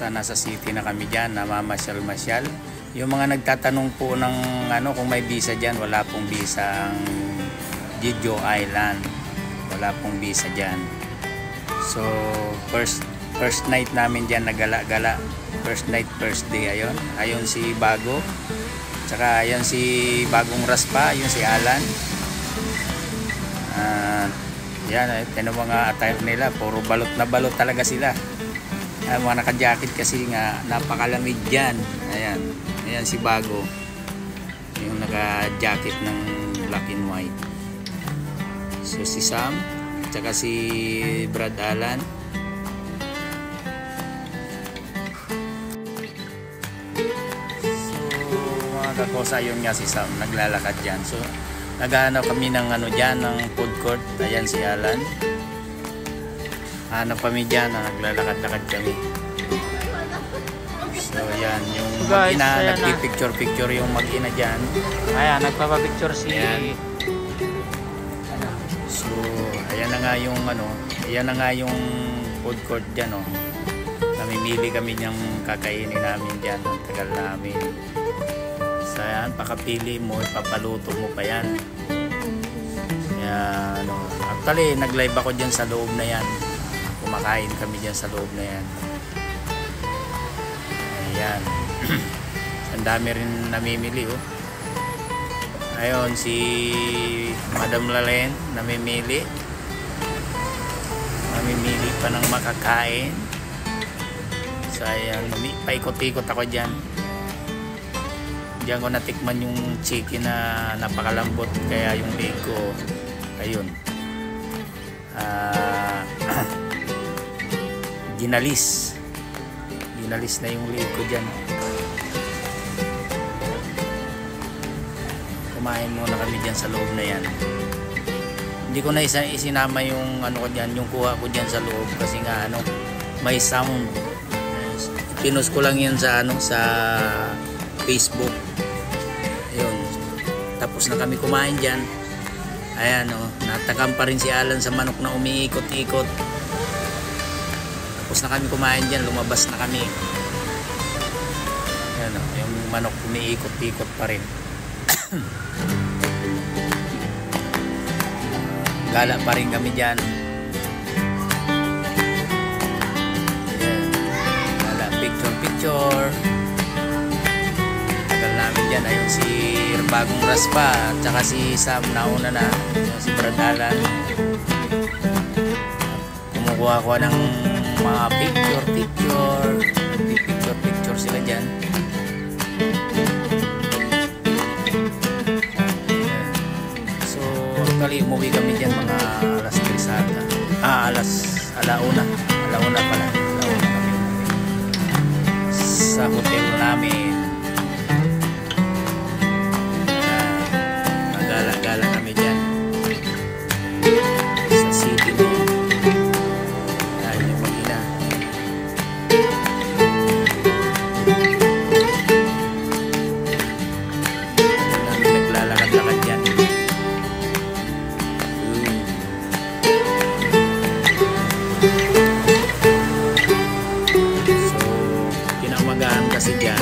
Basta nasa city na kami dyan, namamasyal-masyal. Yung mga nagtatanong po ng kung may visa dyan, wala pong visa ang Jeju Island. Wala pong visa dyan. So first night namin dyan, nagala-gala. First night, first day. Ayun si Bago. Tsaka ayun si Bagong Raspa, ayun si Alan. Yan, ito mga attire nila, puro balot na balot talaga sila. Mga naka-jacket kasi nga napakalamig dyan. Ayan si Bago, yung naka-jacket ng black and white. So si Sam, tsaka si Brad Alan. So mga kakosa, yun nga si Sam, naglalakad dyan. So naghahanap kami ng dyan, ng food court. Ayan si Alan. Hanap kami dyan, naglalakad-lakad kami. So ayan, yung mag-ina, nagpipicture-picture yung mag-ina dyan. Ayan, nagpapapicture si... Ayan. So ayan na nga yung ayan na nga yung food court dyan. Namimili kami ng kakainin namin dyan. Ang tagal namin. So ayan, pakapili mo, ipapaluto mo pa yan. Kaya actually nag-live ako dyan sa loob na yan. Kumakain kami dyan sa loob na yan. Ayan. Ang dami rin namimili. Ayun si Madam Lalen namimili pa ng makakain. So ayan, paikot-ikot ako dyan. Diyan ko natikman yung chicken na napakalambot, kaya yung leg ko ayun ginalis na yung leg ko dyan. Kumain muna kami dyan sa loob na yan. Hindi ko na isinama yung ko dyan, yung kuha ko dyan sa loob kasi nga may sound. Pinost ko lang yan sa sa Facebook. Ayun, tapos na kami kumain dyan. Ayan natakam pa rin si Alan sa manok na umiikot-ikot. Tapos na kami kumain dyan, lumabas na kami. Ayan yung manok umiikot-ikot pa rin. Gala pa rin kami dyan. Ayan, gala, picture. Namin dyan, ayun si Bagong Raspa at saka si Sam nauna na, si Brad Alan. Kumukuha ko ng mga picture sila dyan. So actually umuwi kami dyan mga alas 3 ata. Alauna pala kami sa hotel namin. Gala kami dyan sa city mo. Ayan yung mag-ina. Namin naglalakad-lakad dyan. So kinamagahan kasi dyan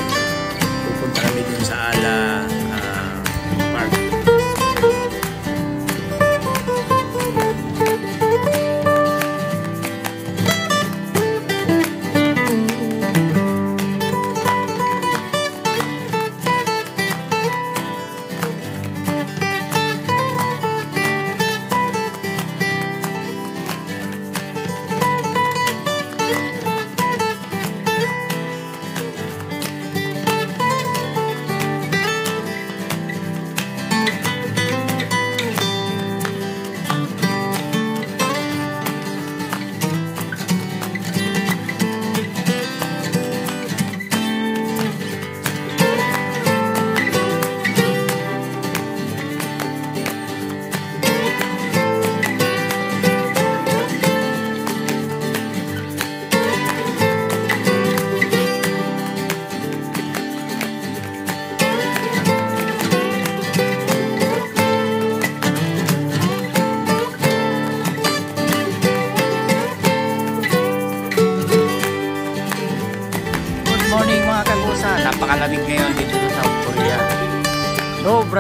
lamig ngayon dito sa South Korea.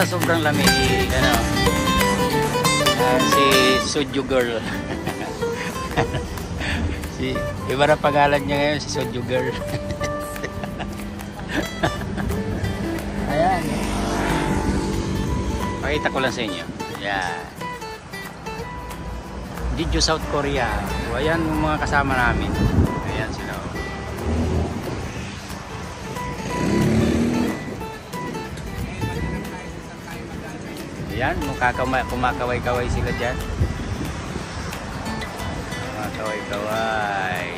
Sobrang lamig. Ano? Si Soju Girl. Iba na pangalan niya ngayon, si Soju Girl. Ayan. Pakita ko lang sa inyo. Ayan. Jeju, South Korea. So, ayan yung mga kasama namin. Ayan sila. Ayan, kumakaway-kaway sila dyan. Kumakaway-kaway.